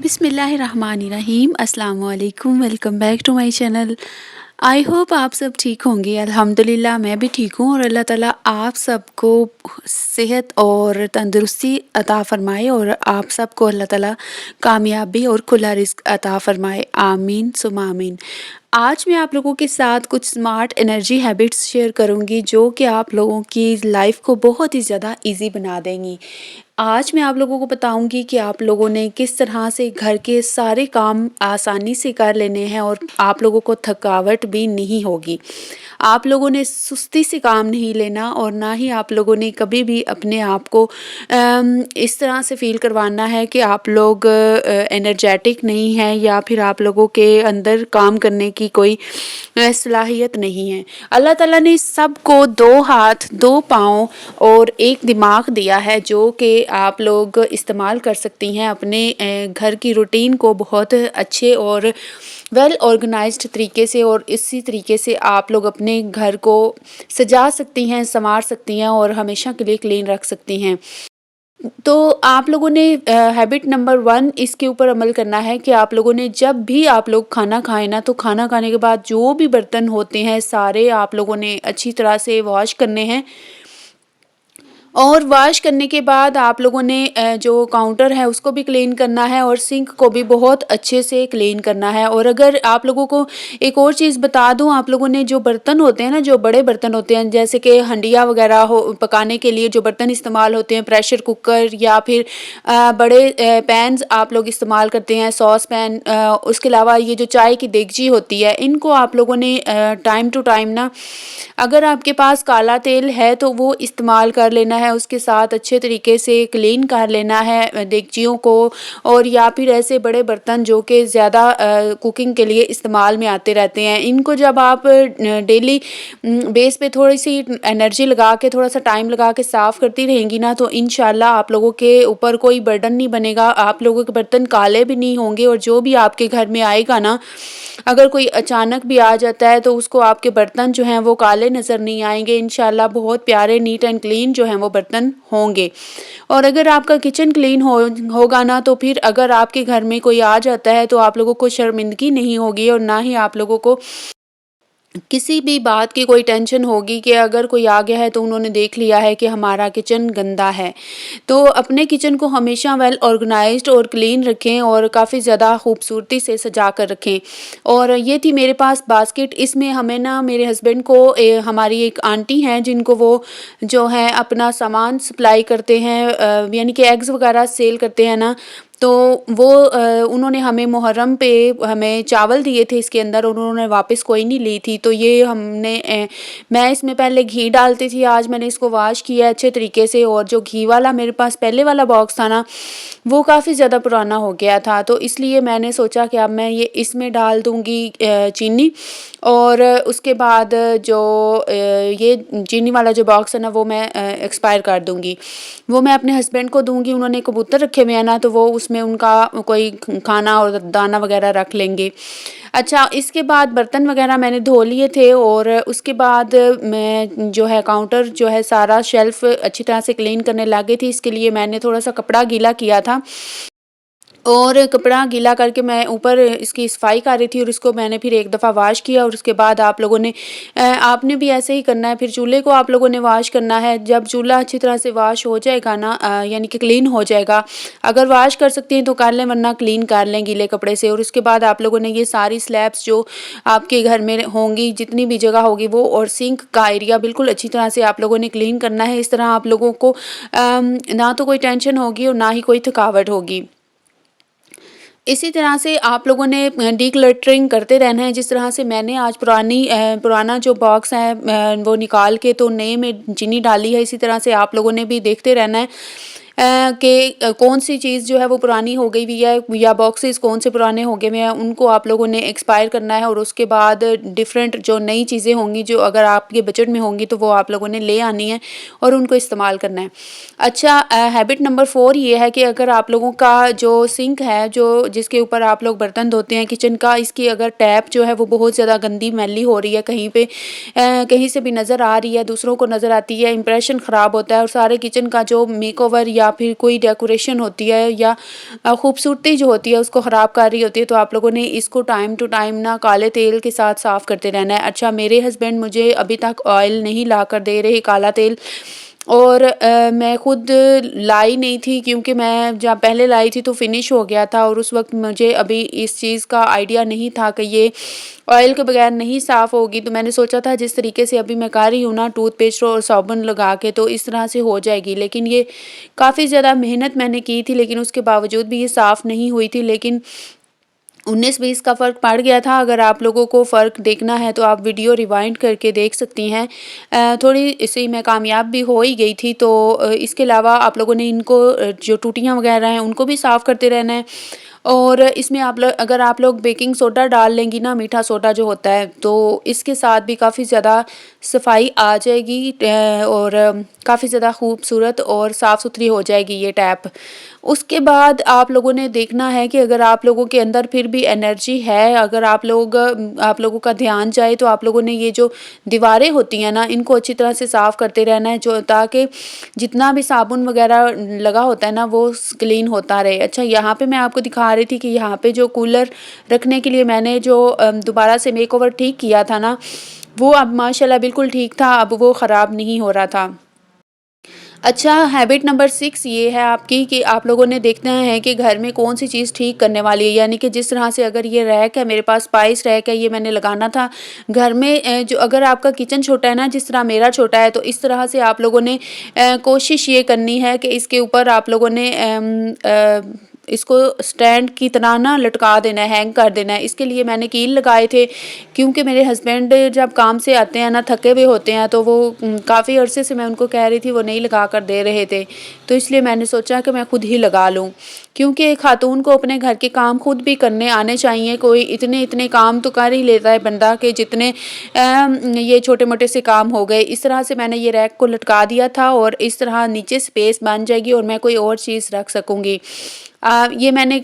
बिस्मिल्लाहिर्रहमानिर्रहीम अस्सलाम वालेकुम। Welcome back to my channel. I hope आप सब ठीक होंगे। अल्हम्दुलिल्लाह मैं भी ठीक हूँ और अल्लाह ताला आप सबको सेहत और तंदुरुस्ती अता फ़रमाए और आप सबको अल्लाह ताला कामयाबी और खुला रिज़्क अता फ़रमाए। आमीन सुम्मा आमीन। आज मैं आप लोगों के साथ कुछ स्मार्ट एनर्जी हैबिट्स शेयर करूँगी जो कि आप लोगों की लाइफ को बहुत ही ज़्यादा ईज़ी बना देंगी। आज मैं आप लोगों को बताऊँगी कि आप लोगों ने किस तरह से घर के सारे काम आसानी से कर लेने हैं और आप लोगों को थकावट भी नहीं होगी। आप लोगों ने सुस्ती से काम नहीं लेना और ना ही आप लोगों ने कभी भी अपने आप को इस तरह से फ़ील करवाना है कि आप लोग एनर्जेटिक नहीं हैं या फिर आप लोगों के अंदर काम करने की कोई सलाहियत नहीं है। अल्लाह ताला ने सबको 2 हाथ, 2 पाँव और 1 दिमाग दिया है जो कि आप लोग इस्तेमाल कर सकती हैं अपने घर की रूटीन को बहुत अच्छे और वेल ऑर्गेनाइज्ड तरीके से और इसी तरीके से आप लोग अपने घर को सजा सकती हैं, संवार सकती हैं और हमेशा के लिए क्लीन रख सकती हैं। तो आप लोगों ने हैबिट नंबर 1 इसके ऊपर अमल करना है कि आप लोगों ने जब भी आप लोग खाना खाएँ ना, तो खाना खाने के बाद जो भी बर्तन होते हैं सारे आप लोगों ने अच्छी तरह से वॉश करने हैं। और वॉश करने के बाद आप लोगों ने जो काउंटर है उसको भी क्लीन करना है और सिंक को भी बहुत अच्छे से क्लीन करना है। और अगर आप लोगों को एक और चीज़ बता दूं, आप लोगों ने जो बर्तन होते हैं ना, जो बड़े बर्तन होते हैं जैसे कि हंडिया वगैरह हो पकाने के लिए जो बर्तन इस्तेमाल होते हैं, प्रेशर कुकर या फिर बड़े पैन्स आप लोग इस्तेमाल करते हैं, सॉस पैन, उसके अलावा ये जो चाय की देगची होती है इनको आप लोगों ने टाइम टू टाइम ना, अगर आपके पास काला तेल है तो वो इस्तेमाल कर लेना है, उसके साथ अच्छे तरीके से क्लीन कर लेना है देगचियों को। और या फिर ऐसे बड़े बर्तन जो कि ज़्यादा कुकिंग के लिए इस्तेमाल में आते रहते हैं, इनको जब आप डेली बेस पे थोड़ी सी एनर्जी लगा के, थोड़ा सा टाइम लगा के साफ़ करती रहेंगी ना, तो इंशाल्लाह आप लोगों के ऊपर कोई बर्डन नहीं बनेगा, आप लोगों के बर्तन काले भी नहीं होंगे। और जो भी आपके घर में आएगा ना, अगर कोई अचानक भी आ जाता है तो उसको आपके बर्तन जो हैं वो काले नज़र नहीं आएंगे। इंशाल्लाह बहुत प्यारे नीट एंड क्लीन जो हैं वो बर्तन होंगे। और अगर आपका किचन क्लीन होगा ना, तो फिर अगर आपके घर में कोई आ जाता है तो आप लोगों को शर्मिंदगी नहीं होगी और ना ही आप लोगों को किसी भी बात की कोई टेंशन होगी कि अगर कोई आ गया है तो उन्होंने देख लिया है कि हमारा किचन गंदा है। तो अपने किचन को हमेशा वेल ऑर्गेनाइज्ड और क्लीन रखें और काफ़ी ज़्यादा खूबसूरती से सजा कर रखें। और ये थी मेरे पास बास्केट, इसमें हमें ना मेरे हस्बैंड को हमारी एक आंटी हैं जिनको वो जो है अपना सामान सप्लाई करते हैं, यानी कि एग्स वगैरह सेल करते हैं ना, तो वो उन्होंने हमें मुहर्रम पे हमें चावल दिए थे इसके अंदर और उन्होंने वापस कोई नहीं ली थी। तो ये हमने मैं इसमें पहले घी डालती थी, आज मैंने इसको वॉश किया अच्छे तरीके से। और जो घी वाला मेरे पास पहले वाला बॉक्स था ना, वो काफ़ी ज़्यादा पुराना हो गया था, तो इसलिए मैंने सोचा कि अब मैं ये इसमें डाल दूँगी चीनी। और उसके बाद जो ये चीनी वाला जो बॉक्स है ना, वो मैं एक्सपायर कर दूँगी, वो मैं अपने हस्बैंड को दूँगी। उन्होंने कबूतर रखे हुए हैं ना, तो वो उसमें उनका कोई खाना और दाना वगैरह रख लेंगे। अच्छा, इसके बाद बर्तन वगैरह मैंने धो लिए थे और उसके बाद मैं जो है काउंटर जो है सारा शेल्फ़ अच्छी तरह से क्लीन करने लग गई थी। इसके लिए मैंने थोड़ा-सा कपड़ा गीला किया था और कपड़ा गीला करके मैं ऊपर इसकी सफाई कर रही थी और इसको मैंने फिर एक दफ़ा वॉश किया। और उसके बाद आप लोगों ने आपने भी ऐसे ही करना है। फिर चूल्हे को आप लोगों ने वॉश करना है। जब चूल्हा अच्छी तरह से वॉश हो जाएगा ना, यानी कि क्लीन हो जाएगा, अगर वॉश कर सकती हैं तो कर लें, वरना क्लीन कर लें गीले कपड़े से। और उसके बाद आप लोगों ने ये सारी स्लैब्स जो आपके घर में होंगी, जितनी भी जगह होगी वो, और सिंक का एरिया बिल्कुल अच्छी तरह से आप लोगों ने क्लीन करना है। इस तरह आप लोगों को ना तो कोई टेंशन होगी और ना ही कोई थकावट होगी। इसी तरह से आप लोगों ने डिक्लटरिंग करते रहना है। जिस तरह से मैंने आज पुराना जो बॉक्स है वो निकाल के तो नए में चीनी डाली है, इसी तरह से आप लोगों ने भी देखते रहना है कि कौन सी चीज़ जो है वो पुरानी हो गई हुई है या बॉक्सेस कौन से पुराने हो गए हुए हैं, उनको आप लोगों ने एक्सपायर करना है। और उसके बाद डिफरेंट जो नई चीज़ें होंगी जो अगर आपके बजट में होंगी तो वो आप लोगों ने ले आनी है और उनको इस्तेमाल करना है। अच्छा, हैबिट नंबर 4 ये है कि अगर आप लोगों का जो सिंक है, जो जिसके ऊपर आप लोग बर्तन धोते हैं किचन का, इसकी अगर टैप जो है वो बहुत ज़्यादा गंदी मैली हो रही है, कहीं पे कहीं से भी नज़र आ रही है, दूसरों को नज़र आती है, इंप्रेशन ख़राब होता है और सारे किचन का जो मेकओवर या फिर कोई डेकोरेशन होती है या खूबसूरती जो होती है उसको ख़राब कर रही होती है, तो आप लोगों ने इसको टाइम टू टाइम ना काले तेल के साथ साफ़ करते रहना है। अच्छा, मेरे हस्बैंड मुझे अभी तक ऑयल नहीं ला कर दे रहे काला तेल, और मैं खुद लाई नहीं थी, क्योंकि मैं जब पहले लाई थी तो फिनिश हो गया था और उस वक़्त मुझे अभी इस चीज़ का आइडिया नहीं था कि ये ऑयल के बगैर नहीं साफ़ होगी। तो मैंने सोचा था जिस तरीके से अभी मैं कर रही हूँ ना टूथपेस्ट और साबुन लगा के, तो इस तरह से हो जाएगी। लेकिन ये काफ़ी ज़्यादा मेहनत मैंने की थी, लेकिन उसके बावजूद भी ये साफ़ नहीं हुई थी। लेकिन 19-20 का फ़र्क पड़ गया था। अगर आप लोगों को फ़र्क देखना है तो आप वीडियो रिवाइंड करके देख सकती हैं। थोड़ी सी मैं कामयाब भी हो ही गई थी। तो इसके अलावा आप लोगों ने इनको जो टूटियाँ वग़ैरह हैं उनको भी साफ़ करते रहना है। और इसमें अगर आप लोग बेकिंग सोडा डाल लेंगी ना, मीठा सोडा जो होता है, तो इसके साथ भी काफ़ी ज़्यादा सफाई आ जाएगी, और काफ़ी ज़्यादा खूबसूरत और साफ़-सुथरी हो जाएगी ये टैप। उसके बाद आप लोगों ने देखना है कि अगर आप लोगों के अंदर फिर भी एनर्जी है, अगर आप लोगों का ध्यान जाए, तो आप लोगों ने ये जो दीवारें होती हैं ना, इनको अच्छी तरह से साफ़ करते रहना है, जो ताकि जितना भी साबुन वग़ैरह लगा होता है ना, वो क्लीन होता रहे। अच्छा, यहाँ पे मैं आपको दिखा रही थी कि यहाँ पे जो कूलर रखने के लिए मैंने जो दोबारा से मेकओवर ठीक किया था ना, वो अब माशाल्लाह बिल्कुल ठीक था, अब वो ख़राब नहीं हो रहा था। अच्छा, हैबिट नंबर 6 ये है आपकी कि आप लोगों ने देखना है कि घर में कौन-सी चीज़ ठीक करने वाली है। यानी कि जिस तरह से अगर ये रैक है, मेरे पास स्पाइस रैक है, ये मैंने लगाना था घर में। जो अगर आपका किचन छोटा है ना, जिस तरह मेरा छोटा है, तो इस तरह से आप लोगों ने कोशिश ये करनी है कि इसके ऊपर आप लोगों ने इसको स्टैंड की तरह ना लटका देना है, हैंग कर देना है। इसके लिए मैंने कील लगाए थे, क्योंकि मेरे हस्बैंड जब काम से आते हैं ना, थके हुए होते हैं, तो वो काफ़ी अरसे से मैं उनको कह रही थी, वो नहीं लगा कर दे रहे थे। तो इसलिए मैंने सोचा कि मैं खुद ही लगा लूँ, क्योंकि एक खातून को अपने घर के काम खुद भी करने आने चाहिए। कोई इतने-इतने काम तो कर ही लेता है बंदा, कि जितने ये छोटे-मोटे से काम हो गए। इस तरह से मैंने ये रैक को लटका दिया था, और इस तरह नीचे स्पेस बन जाएगी और मैं कोई और चीज़ रख सकूँगी। ये मैंने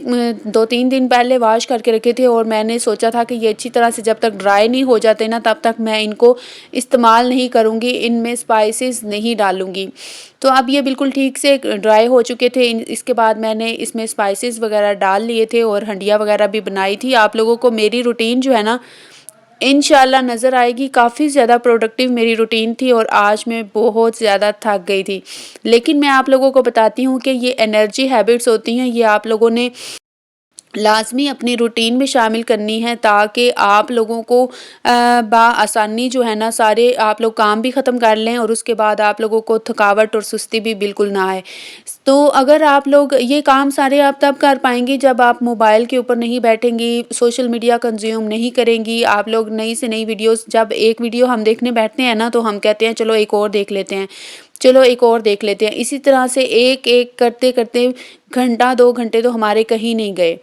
2-3 दिन पहले वॉश करके रखे थे, और मैंने सोचा था कि ये अच्छी तरह से जब तक ड्राई नहीं हो जाते ना, तब तक मैं इनको इस्तेमाल नहीं करूँगी, इनमें स्पाइसेस नहीं डालूँगी। तो अब ये बिल्कुल ठीक से ड्राई हो चुके थे। इसके बाद मैंने इसमें स्पाइसेस वग़ैरह डाल लिए थे और हंडिया वग़ैरह भी बनाई थी। आप लोगों को मेरी रूटीन जो है ना, इंशाल्लाह नज़र आएगी। काफ़ी ज़्यादा प्रोडक्टिव मेरी रूटीन थी, और आज मैं बहुत ज़्यादा थक गई थी। लेकिन मैं आप लोगों को बताती हूँ कि ये एनर्जी हैबिट्स होती हैं, ये आप लोगों ने लाज़मी अपनी रूटीन में शामिल करनी है, ताकि आप लोगों को आसानी जो है ना, सारे आप लोग काम भी ख़त्म कर लें, और उसके बाद आप लोगों को थकावट और सुस्ती भी बिल्कुल ना आए। तो अगर आप लोग ये काम सारे आप तब कर पाएँगी जब आप मोबाइल के ऊपर नहीं बैठेंगी, सोशल मीडिया कंज़्यूम नहीं करेंगी। आप लोग नई से नई वीडियोज़, जब एक वीडियो हम देखने बैठते हैं ना, तो हम कहते हैं चलो एक और देख लेते हैं, चलो एक और देख लेते हैं। इसी तरह से एक-एक करते-करते घंटा 2 घंटे तो हमारे कहीं नहीं गए।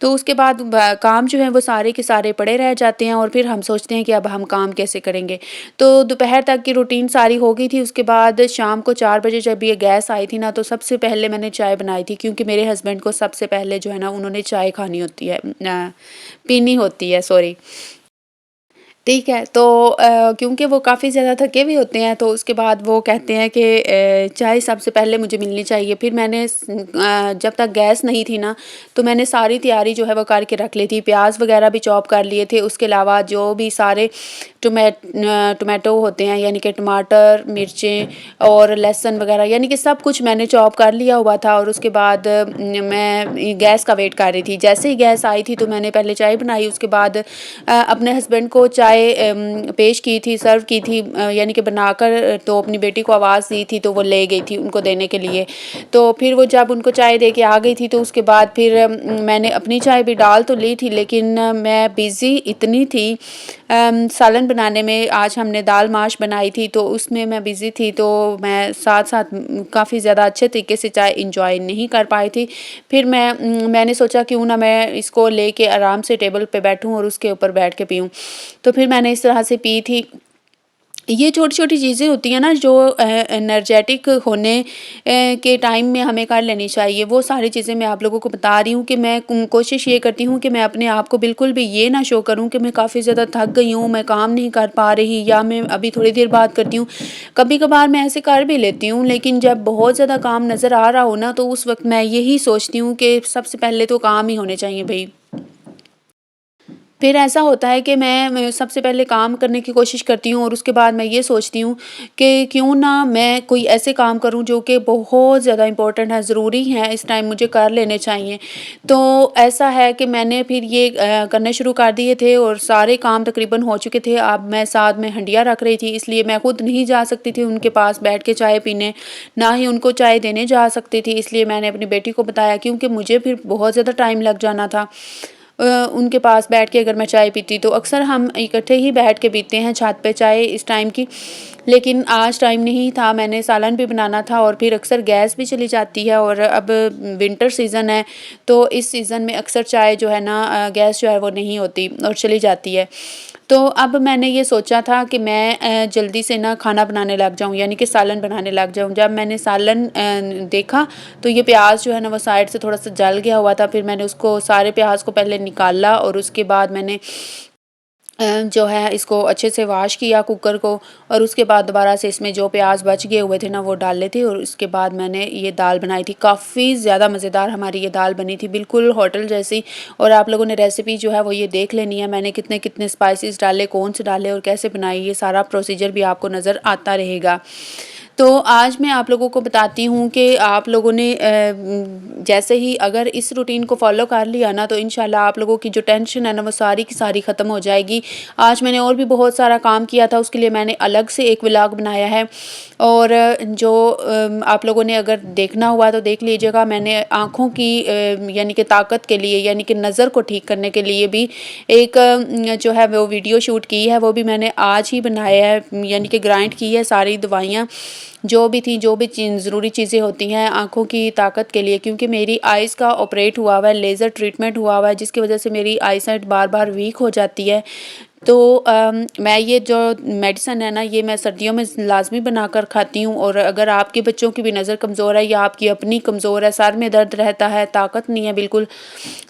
तो उसके बाद काम जो है वो सारे के सारे पड़े रह जाते हैं, और फिर हम सोचते हैं कि अब हम काम कैसे करेंगे। तो दोपहर तक की रूटीन सारी हो गई थी। उसके बाद शाम को 4 बजे जब ये गैस आई थी ना, तो सबसे पहले मैंने चाय बनाई थी, क्योंकि मेरे हस्बैंड को सबसे पहले जो है ना, उन्होंने चाय खानी होती है, पीनी होती है, सॉरी। ठीक है, तो क्योंकि वो काफ़ी ज़्यादा थके हुए होते हैं, तो उसके बाद वो कहते हैं कि चाय सबसे पहले मुझे मिलनी चाहिए। फिर मैंने जब तक गैस नहीं थी ना, तो मैंने सारी तैयारी जो है वो करके रख ली थी। प्याज़ वग़ैरह भी चॉप कर लिए थे, उसके अलावा जो भी सारे टोमेटो होते हैं, यानी कि टमाटर, मिर्चें और लहसुन वग़ैरह, यानी कि सब कुछ मैंने चॉप कर लिया हुआ था, और उसके बाद मैं गैस का वेट कर रही थी। जैसे ही गैस आई थी, तो मैंने पहले चाय बनाई, उसके बाद अपने हस्बैंड को चाय पेश की थी, सर्व की थी, यानी कि बनाकर, तो अपनी बेटी को आवाज़ दी थी, तो वो ले गई थी उनको देने के लिए। तो फिर वो जब उनको चाय दे के आ गई थी, तो उसके बाद फिर मैंने अपनी चाय भी डाल तो ली थी, लेकिन मैं बिज़ी इतनी थी सालन बनाने में। आज हमने दाल माश बनाई थी, तो उसमें मैं बिज़ी थी, तो मैं साथ-साथ काफ़ी ज़्यादा अच्छे तरीके से चाय एन्जॉय नहीं कर पाई थी। फिर मैंने सोचा क्यों ना मैं इसको लेके आराम से टेबल पे बैठूँ और उसके ऊपर बैठ के पीऊँ। तो फिर मैंने इस तरह से पी थी। ये छोटी-छोटी चीज़ें होती हैं ना जो एनर्जेटिक होने के टाइम में हमें कर लेनी चाहिए। वो सारी चीज़ें मैं आप लोगों को बता रही हूँ कि मैं कोशिश ये करती हूँ कि मैं अपने आप को बिल्कुल भी ये ना शो करूँ कि मैं काफ़ी ज़्यादा थक गई हूँ, मैं काम नहीं कर पा रही या मैं अभी थोड़ी देर बाद करती हूँ। कभी-कभार मैं ऐसे कर भी लेती हूँ, लेकिन जब बहुत ज़्यादा काम नज़र आ रहा हो ना, तो उस वक़्त मैं यही सोचती हूँ कि सबसे पहले तो काम ही होने चाहिए भई। फिर ऐसा होता है कि मैं सबसे पहले काम करने की कोशिश करती हूँ और उसके बाद मैं ये सोचती हूँ कि क्यों ना मैं कोई ऐसे काम करूँ जो कि बहुत ज़्यादा इम्पोर्टेंट है, ज़रूरी है, इस टाइम मुझे कर लेने चाहिए। तो ऐसा है कि मैंने फिर ये करने शुरू कर दिए थे और सारे काम तकरीबन हो चुके थे। अब मैं साथ में हंडिया रख रही थी, इसलिए मैं खुद नहीं जा सकती थी उनके पास बैठ के चाय पीने, ना ही उनको चाय देने जा सकती थी। इसलिए मैंने अपनी बेटी को बताया, क्योंकि मुझे फिर बहुत ज़्यादा टाइम लग जाना था। उनके पास बैठ के अगर मैं चाय पीती तो अक्सर हम इकट्ठे ही बैठ के पीते हैं छत पे चाय इस टाइम की। लेकिन आज टाइम नहीं था, मैंने सालन भी बनाना था और फिर अक्सर गैस भी चली जाती है और अब विंटर सीज़न है, तो इस सीज़न में अक्सर चाय जो है ना गैस जो है वो नहीं होती और चली जाती है। तो अब मैंने ये सोचा था कि मैं जल्दी से ना खाना बनाने लग जाऊँ, यानी कि सालन बनाने लग जाऊँ। जब मैंने सालन देखा तो ये प्याज़ जो है ना वो साइड से थोड़ा-सा जल गया हुआ था। फिर मैंने उसको सारे प्याज़ को पहले निकाला और उसके बाद मैंने जो है इसको अच्छे से वॉश किया कुकर को, और उसके बाद दोबारा से इसमें जो प्याज़ बच गए हुए थे ना वो डाले थे और उसके बाद मैंने ये दाल बनाई थी। काफ़ी ज़्यादा मज़ेदार हमारी ये दाल बनी थी, बिल्कुल होटल जैसी। और आप लोगों ने रेसिपी जो है वो ये देख लेनी है, मैंने कितने-कितने स्पाइसेस डाले, कौन से डाले और कैसे बनाई, ये सारा प्रोसीजर भी आपको नज़र आता रहेगा। तो आज मैं आप लोगों को बताती हूँ कि आप लोगों ने जैसे ही अगर इस रूटीन को फ़ॉलो कर लिया ना, तो इंशाल्लाह आप लोगों की जो टेंशन है ना वो सारी की सारी ख़त्म हो जाएगी। आज मैंने और भी बहुत सारा काम किया था, उसके लिए मैंने अलग से एक व्लॉग बनाया है। और जो आप लोगों ने अगर देखना हुआ तो देख लीजिएगा। मैंने आँखों की यानी कि ताकत के लिए, यानी कि नज़र को ठीक करने के लिए भी एक जो है वो वीडियो शूट की है, वो भी मैंने आज ही बनाया है, यानी कि ग्राइंड की है सारी दवाइयाँ जो भी थी, जो भी ज़रूरी चीज़ें होती हैं आँखों की ताकत के लिए, क्योंकि मेरी आइज़ का ऑपरेट हुआ हुआ है, लेज़र ट्रीटमेंट हुआ हुआ है, जिसकी वजह से मेरी आईसाइट बार-बार वीक हो जाती है। तो मैं ये जो मेडिसिन है ना ये मैं सर्दियों में लाज़मी बनाकर खाती हूँ। और अगर आपके बच्चों की भी नज़र कमज़ोर है या आपकी अपनी कमज़ोर है, सर में दर्द रहता है, ताकत नहीं है बिल्कुल,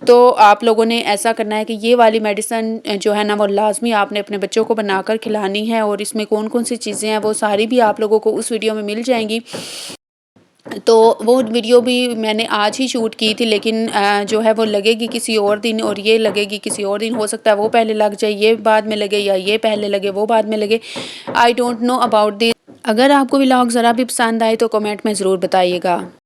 तो आप लोगों ने ऐसा करना है कि ये वाली मेडिसिन जो है ना वो लाज़मी आपने अपने बच्चों को बनाकर खिलानी है। और इसमें कौन-कौन सी चीज़ें हैं वो सारी भी आप लोगों को उस वीडियो में मिल जाएँगी। तो वो वीडियो भी मैंने आज ही शूट की थी, लेकिन जो है वो लगेगी किसी और दिन और ये लगेगी किसी और दिन। हो सकता है वो पहले लग जाए, ये बाद में लगे, या ये पहले लगे, वो बाद में लगे। I don't know about this. अगर आपको व्लॉग ज़रा भी पसंद आए तो कमेंट में ज़रूर बताइएगा।